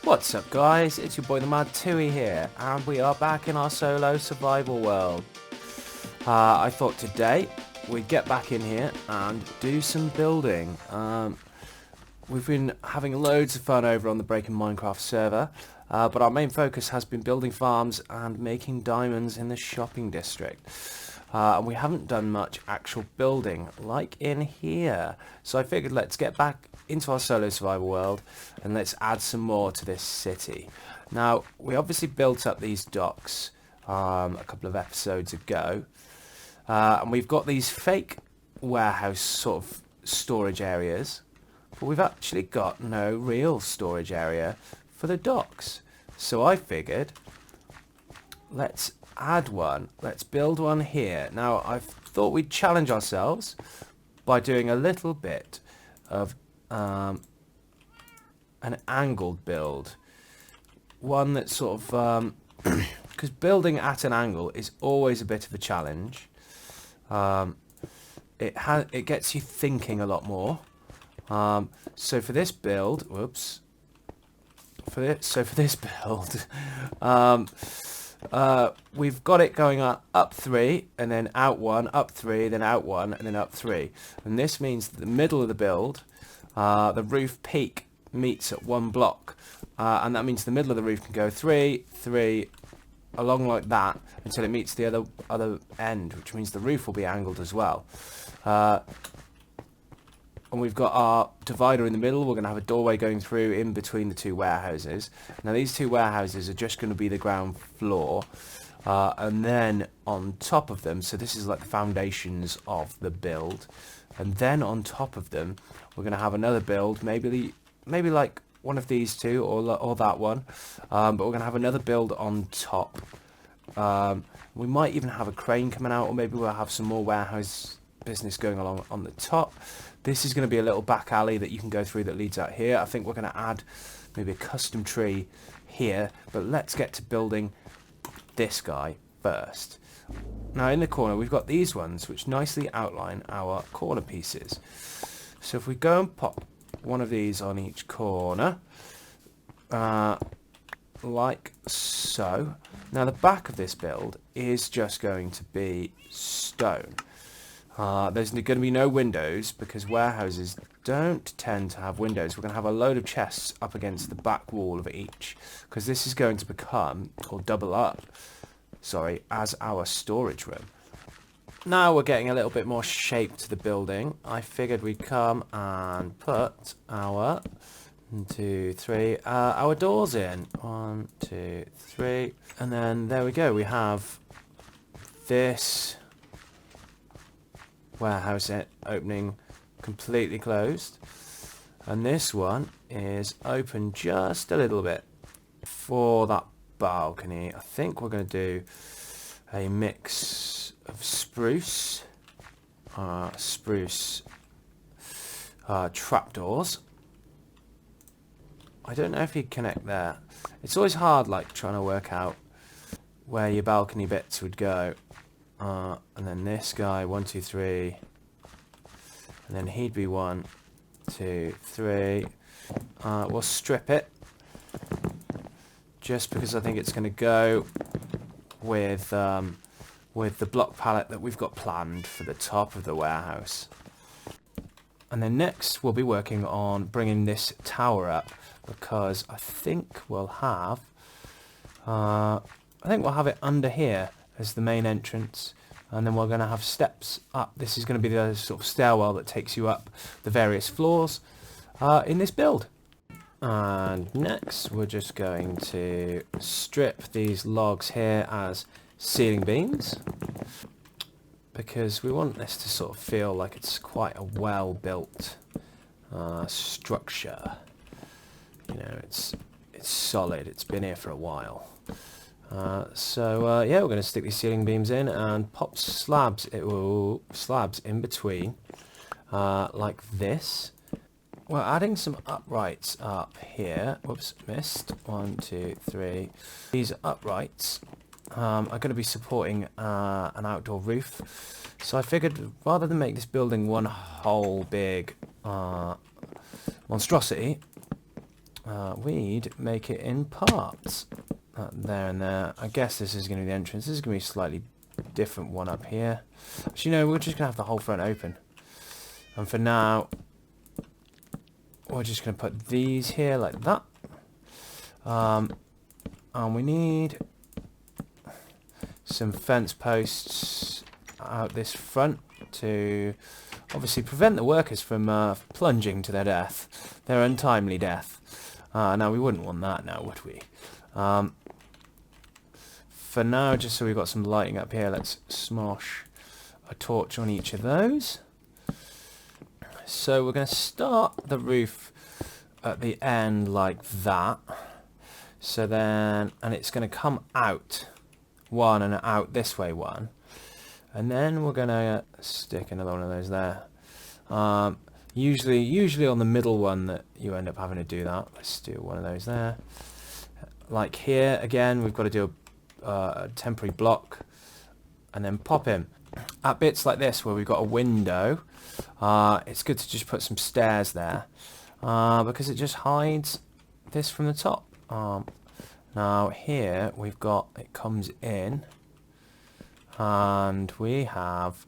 What's up guys, it's your boy the Mad Tui here, and we are back in our solo survival world. I thought today we'd get back in here and do some building. We've been having loads of fun over on the Breaking Minecraft server, but our main focus has been building farms and making diamonds in the shopping district. And we haven't done much actual building like in here, so I figured let's get back into our solo survival world and let's add some more to this city. Now we obviously built up these docks a couple of episodes ago, and we've got these fake warehouse sort of storage areas, but we've actually got no real storage area for the docks. So I figured let's add one. Let's build one here. Now I thought we'd challenge ourselves by doing a little bit of an angled build. One that sort of because building at an angle is always a bit of a challenge. It gets you thinking a lot more. So for this build, for this build, we've got it going up 3 and then out 1, up 3, then out 1 and then up 3. And this means that the middle of the build, the roof peak meets at 1 block, and that means the middle of the roof can go 3, 3, along like that until it meets the other end, which means the roof will be angled as well. And we've got our divider in the middle. We're going to have a doorway going through in between the two warehouses. Now these two warehouses are just going to be the ground floor, and then on top of them, so this is like the foundations of the build, and then on top of them we're going to have another build, maybe like one of these two or that one, but we're going to have another build on top. We might even have a crane coming out, or maybe we'll have some more warehouse business going along on the top. This is going to be a little back alley that you can go through that leads out here. I think we're going to add maybe a custom tree here, but let's get to building this guy first. Now in the corner we've got these ones which nicely outline our corner pieces. So if we go and pop one of these on each corner, like so. Now the back of this build is just going to be stone. There's going to be no windows because warehouses don't tend to have windows. We're going to have a load of chests up against the back wall of each, because this is going to become, or double up, sorry, as our storage room. Now we're getting a little bit more shape to the building. I figured we'd come and put our 1, 2, 3, our doors in. 1, 2, 3, and then there we go. We have this warehouse opening completely closed, and this one is open just a little bit for that balcony. I think we're going to do a mix of spruce trapdoors. I don't know if you connect there. It's always hard like trying to work out where your balcony bits would go. And then this guy, 1, 2, 3, and then he'd be 1, 2, 3. We'll strip it just because I think it's going to go with the block palette that we've got planned for the top of the warehouse. And then next we'll be working on bringing this tower up, because I think we'll have it under here as the main entrance, and then we're going to have steps up. This is going to be the sort of stairwell that takes you up the various floors in this build. And next we're just going to strip these logs here as ceiling beams, because we want this to sort of feel like it's quite a well built structure. You know, it's solid, it's been here for a while. Yeah, we're going to stick these ceiling beams in and pop slabs in between, like this. We're adding some uprights up here. Whoops, missed. 1, 2, 3. These uprights are going to be supporting an outdoor roof. So I figured rather than make this building one whole big monstrosity, we'd make it in parts. There and there. I guess this is going to be the entrance. This is going to be a slightly different one up here. Actually, no, we're just going to have the whole front open. And for now, we're just going to put these here like that. And we need some fence posts out this front to obviously prevent the workers from plunging to their death, their untimely death. Now, we wouldn't want that now, would we? For now, just so we've got some lighting up here, let's smosh a torch on each of those. So we're going to start the roof at the end like that. So then, and it's going to come out one and out this way one. And then we're going to stick another one of those there. Usually on the middle one that you end up having to do that. Let's do one of those there. Like here, again, we've got to do a temporary block and then pop him. At bits like this where we've got a window, it's good to just put some stairs there because it just hides this from the top. Now here we've got, it comes in and we have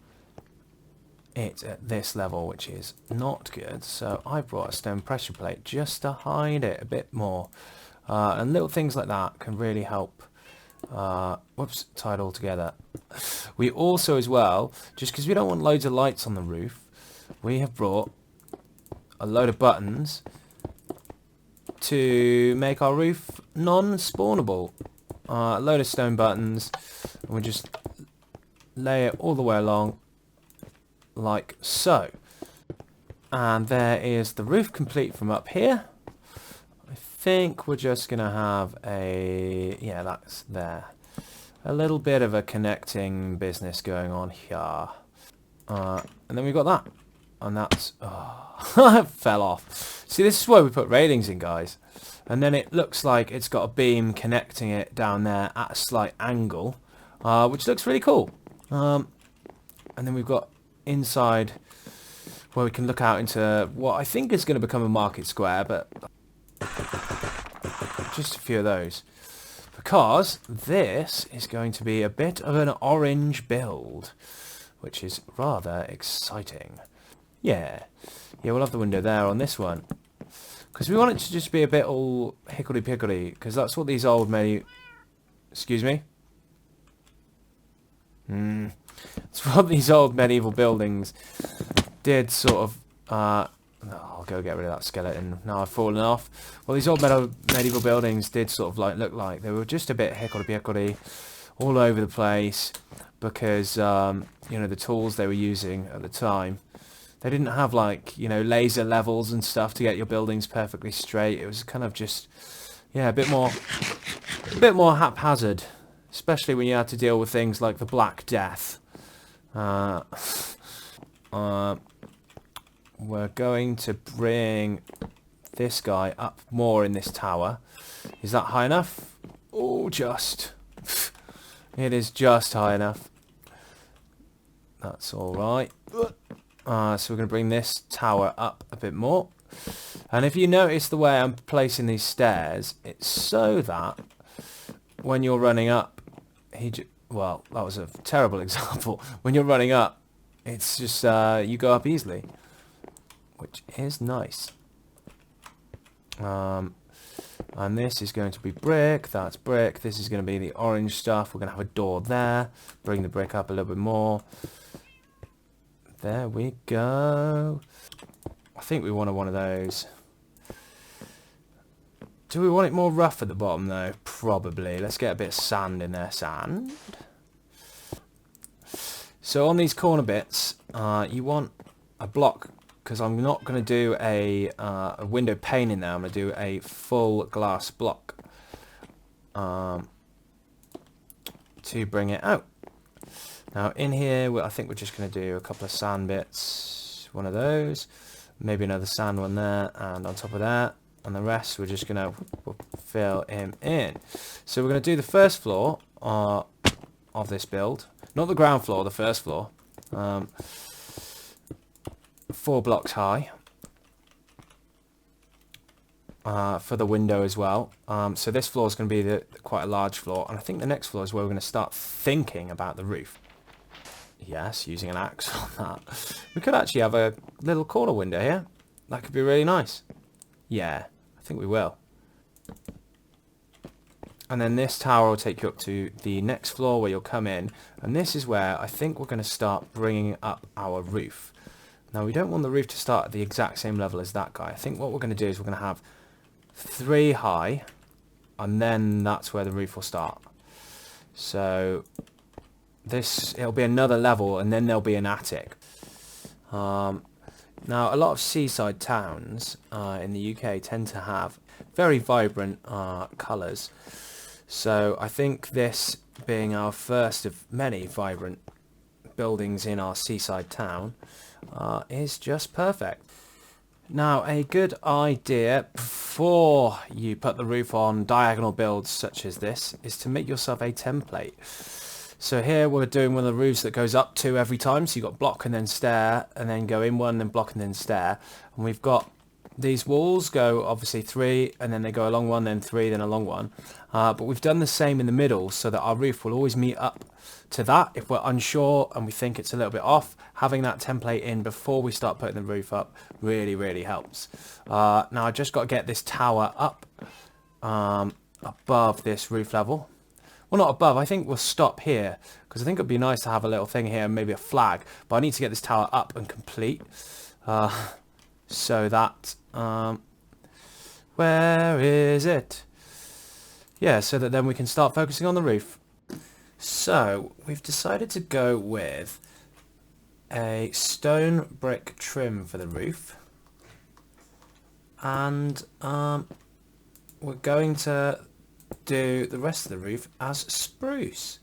it at this level, which is not good. So I brought a stone pressure plate just to hide it a bit more. And little things like that can really help. Whoops, tied all together. We also, as well, just because we don't want loads of lights on the roof, we have brought a load of buttons to make our roof non-spawnable. A load of stone buttons, and we just lay it all the way along like so. And there is the roof complete from up here. I think we're just going to have a, yeah, that's there. A little bit of a connecting business going on here. And then we've got that. And that's, oh, it fell off. See, this is why we put railings in, guys. And then it looks like it's got a beam connecting it down there at a slight angle, which looks really cool. And then we've got inside where we can look out into what I think is going to become a market square, but just a few of those. Because this is going to be a bit of an orange build, which is rather exciting. Yeah, we'll have the window there on this one. Because we want it to just be a bit all hickory-pickory, because that's what these old excuse me? It's what these old medieval buildings did sort of... I'll go get rid of that skeleton. Now I've fallen off. Well, these old medieval buildings did sort of like look like they were just a bit hickory-pickory all over the place, because, you know, the tools they were using at the time, they didn't have, like, you know, laser levels and stuff to get your buildings perfectly straight. It was kind of just, yeah, a bit more haphazard, especially when you had to deal with things like the Black Death. We're going to bring this guy up more in this tower. Is that high enough? Oh, just. It is just high enough. That's all right. So we're going to bring this tower up a bit more. And if you notice the way I'm placing these stairs, it's so that when you're running up, well, that was a terrible example. When you're running up, it's just you go up easily, which is nice. And this is going to be brick. That's brick. This is going to be the orange stuff. We're going to have a door there. Bring the brick up a little bit more. There we go. I think we want one of those. Do we want it more rough at the bottom though? Probably. Let's get a bit of sand in there. Sand. So on these corner bits, you want a block, because I'm not going to do a window pane in there. I'm going to do a full glass block to bring it out. Now in here, I think we're just going to do a couple of sand bits, one of those, maybe another sand one there, and on top of that, and the rest we're just going to fill him in. So we're going to do the first floor of this build, not the ground floor, the first floor, 4 blocks high. for the window as well. So this floor is going to be quite a large floor, and I think the next floor is where we're going to start thinking about the roof. Yes, using an axe on that. We could actually have a little corner window here. That could be really nice. Yeah, I think we will. And then this tower will take you up to the next floor where you'll come in. And this is where I think we're going to start bringing up our roof. Now, we don't want the roof to start at the exact same level as that guy. I think what we're going to do is we're going to have 3 high. And then that's where the roof will start. So it'll be another level, and then there'll be an attic. Now, a lot of seaside towns in the UK tend to have very vibrant colours. So I think this being our first of many vibrant buildings in our seaside town is just perfect. Now, a good idea before you put the roof on diagonal builds such as this is to make yourself a template. So here we're doing one of the roofs that goes up 2 every time. So you've got block and then stair, and then go in 1, then block and then stair. And we've got these walls go obviously 3, and then they go along 1, then 3, then along 1. But we've done the same in the middle so that our roof will always meet up to that. If we're unsure and we think it's a little bit off, having that template in before we start putting the roof up really, really helps. Now I just got to get this tower up above this roof level. Well, not above. I think we'll stop here because I think it'd be nice to have a little thing here and maybe a flag. But I need to get this tower up and complete so that where is it? Yeah, so that then we can start focusing on the roof. So we've decided to go with a stone brick trim for the roof, and we're going to do the rest of the roof as spruce,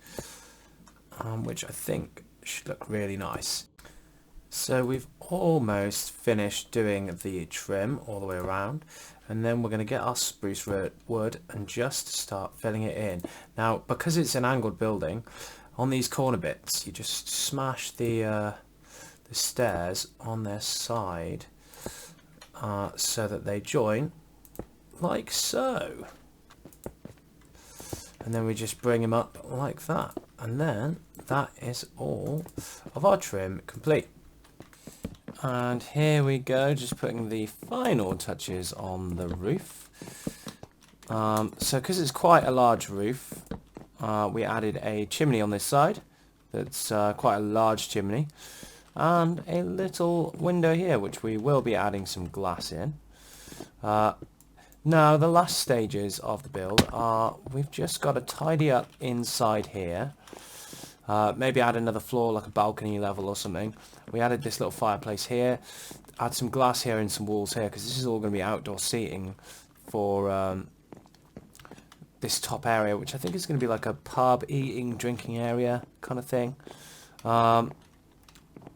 which I think should look really nice. So we've almost finished doing the trim all the way around, and then we're going to get our spruce wood and just start filling it in. Now, because it's an angled building, on these corner bits you just smash the stairs on their side so that they join like so. And then we just bring them up like that, and then that is all of our trim complete. And here we go, just putting the final touches on the roof. So because it's quite a large roof, we added a chimney on this side. That's quite a large chimney, and a little window here, which we will be adding some glass in. Now, the last stages of the build are we've just got to tidy up inside here. Maybe add another floor, like a balcony level or something. We added this little fireplace here. Add some glass here and some walls here, because this is all going to be outdoor seating for this top area, which I think is going to be like a pub, eating, drinking area kind of thing.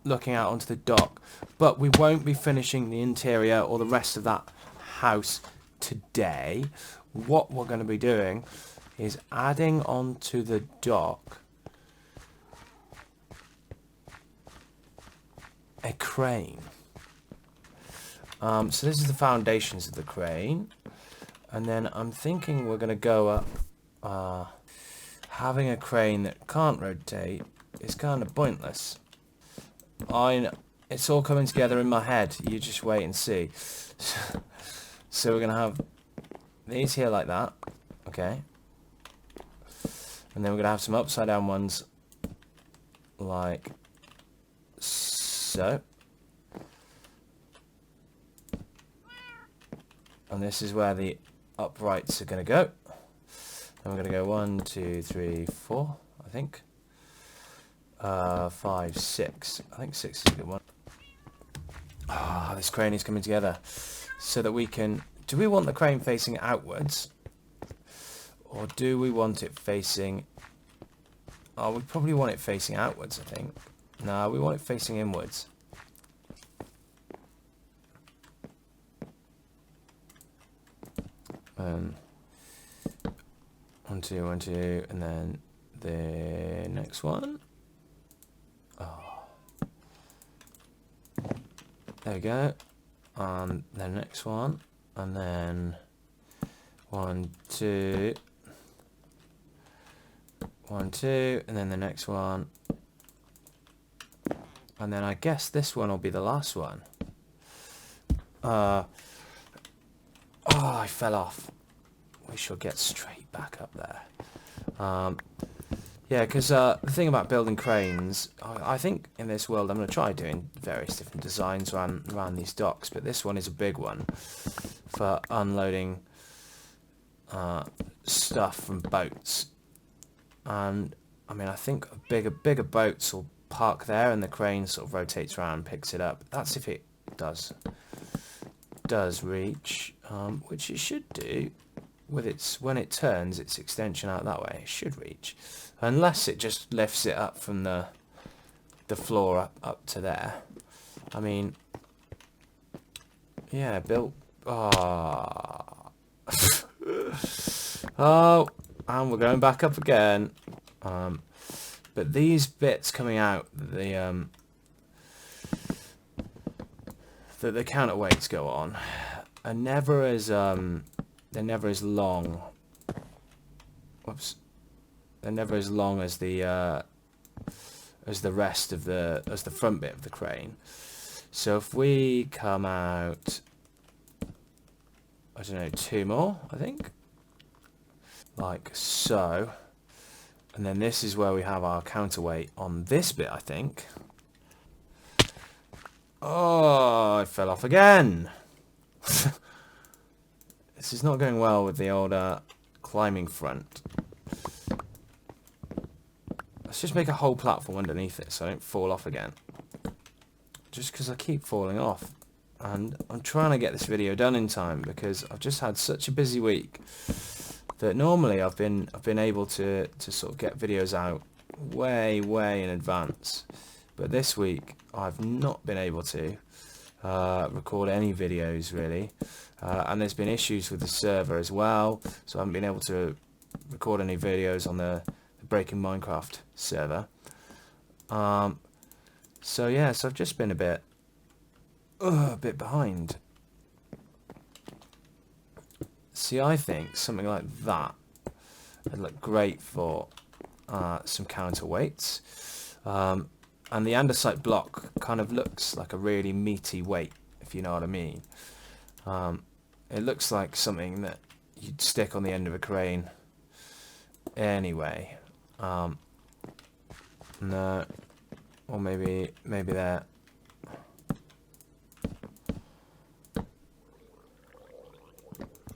Looking out onto the dock. But we won't be finishing the interior or the rest of that house today. What we're going to be doing is adding onto the dock a crane. So this is the foundations of the crane, and then I'm thinking we're going to go up. Having a crane that can't rotate is kind of pointless. I know, it's all coming together in my head. You just wait and see. So we're going to have these here like that, okay, and then we're going to have some upside down ones like so, and this is where the uprights are going to go. And we're going to go 1, 2, 3, 4, I think, 5, 6. I think 6 is a good one. This crane is coming together so that we can. Do we want the crane facing outwards, or do we want it facing? Oh, we probably want it facing outwards, I think. No, we want it facing inwards. One, two, and then the next one. Oh. There we go. And the next one, and then 1, 2, 1, 2, and then the next one. And then I guess this one will be the last one. Oh, I fell off. We shall get straight back up there. Yeah, because the thing about building cranes, I think in this world I'm going to try doing various different designs around these docks, but this one is a big one for unloading stuff from boats. And I mean, I think bigger boats will park there, and the crane sort of rotates around and picks it up. That's if it does reach, which it should do. With when it turns its extension out that way, it should reach, unless it just lifts it up from the floor up to there. I mean, yeah, built. Oh, oh, and we're going back up again. But these bits coming out, that the counterweights go on, are never as they're never as long. Whoops. They're never as long as the rest of the front bit of the crane. So if we come out, I don't know, 2 more, I think, like so, and then this is where we have our counterweight on this bit, I think. Oh, I fell off again. This is not going well with the old climbing front. Let's just make a whole platform underneath it so I don't fall off again. Just because I keep falling off. And I'm trying to get this video done in time because I've just had such a busy week that normally I've been able to sort of get videos out way in advance. But this week I've not been able to record any videos really. And there's been issues with the server as well, so I haven't been able to record any videos on the Breaking Minecraft server. So yeah, so I've just been a bit behind. See, I think something like that would look great for some counterweights. And the andesite block kind of looks like a really meaty weight, if you know what I mean. It looks like something that you'd stick on the end of a crane anyway. No, or maybe there.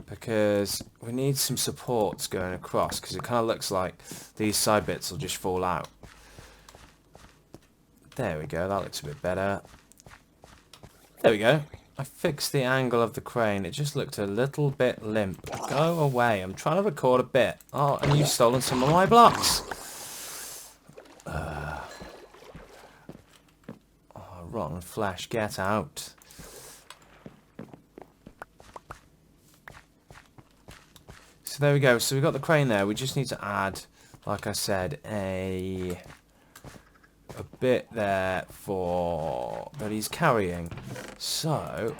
Because we need some supports going across, because it kind of looks like these side bits will just fall out. There we go, that looks a bit better. There we go. I fixed the angle of the crane. It just looked a little bit limp. Go away. I'm trying to record a bit. Oh, and you've stolen some of my blocks. Oh, rotten flesh. Get out. So there we go. So we've got the crane there. We just need to add, like I said, a bit there for that he's carrying. So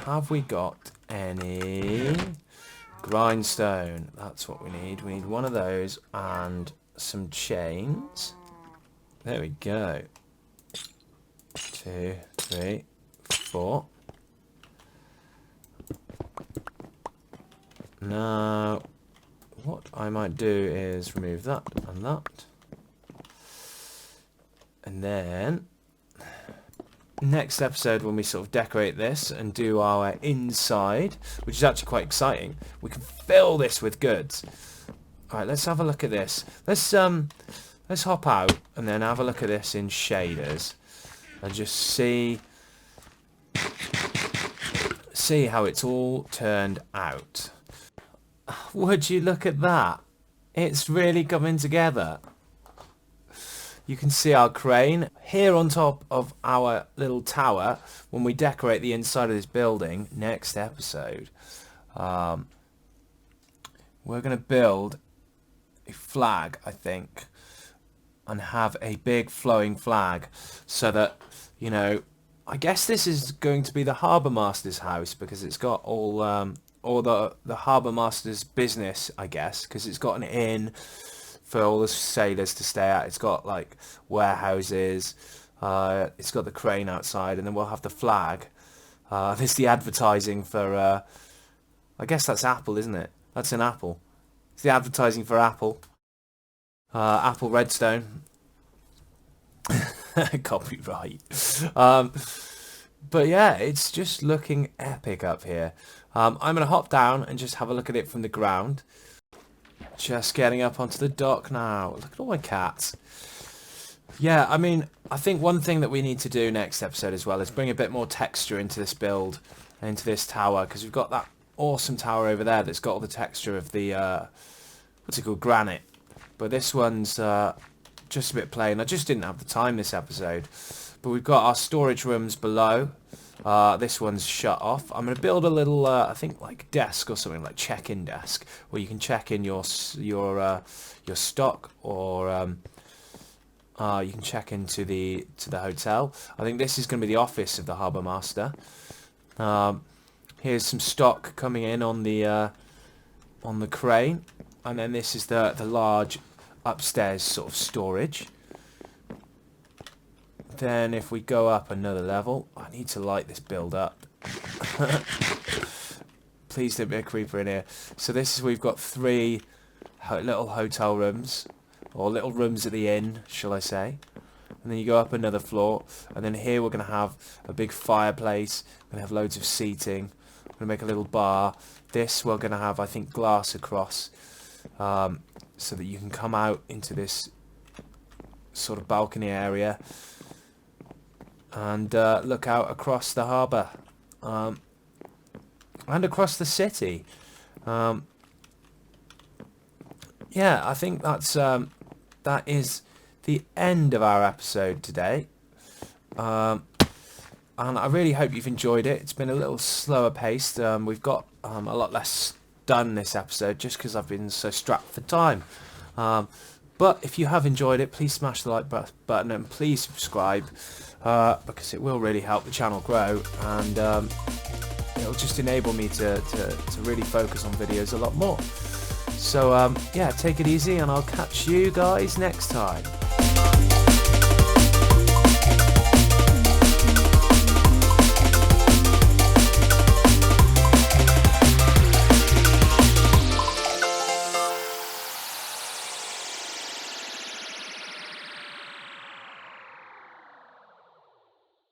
have we got any grindstone? That's what we need. We need one of those and some chains. There we go. 2, 3, 4. Now what I might do is remove that and that. And then, next episode when we sort of decorate this and do our inside, which is actually quite exciting, we can fill this with goods. Alright, let's have a look at this. Let's hop out and then have a look at this in shaders and just see how it's all turned out. Would you look at that? It's really coming together. You can see our crane here on top of our little tower when we decorate the inside of this building next episode. We're going to build a flag, I think, and have a big flowing flag so that, I guess this is going to be the Harbour Master's house because it's got all or the Harbour Master's business, I guess, because it's got an inn for all the sailors to stay at. It's got like warehouses. It's got the crane outside, and then we'll have the flag. There's the advertising for. I guess that's Apple, isn't it? That's an apple. It's the advertising for Apple. Apple Redstone. Copyright. But yeah, it's just looking epic up here. I'm going to hop down and just have a look at it from the ground. Just getting up onto the dock now. Look at all my cats. Yeah, I mean, I think one thing that we need to do next episode as well is bring a bit more texture into this build, into this tower, because we've got that awesome tower over there that's got all the texture of the, what's it called, granite. But this one's just a bit plain. I just didn't have the time this episode. But we've got our storage rooms below. This one's shut off. I'm going to build a little, I think, like desk or something, like check-in desk, where you can check in your stock, or you can check into the hotel. I think this is going to be the office of the Harbour Master. Here's some stock coming in on the crane, and then this is the large upstairs sort of storage. Then if we go up another level, I need to light this build up. Please don't be a creeper in here. So this is, we've got 3 little hotel rooms, or little rooms at the inn, shall I say. And then you go up another floor, and then here we're going to have a big fireplace. We're going to have loads of seating. We're going to make a little bar. This we're going to have, I think, glass across, so that you can come out into this sort of balcony area and look out across the harbour, and across the city. Yeah, I think that is the end of our episode today. And I really hope you've enjoyed it. It's been a little slower paced. We've got a lot less done this episode just because I've been so strapped for time. But if you have enjoyed it, please smash the like button and please subscribe, because it will really help the channel grow, and it'll just enable me to really focus on videos a lot more. So yeah, take it easy, and I'll catch you guys next time.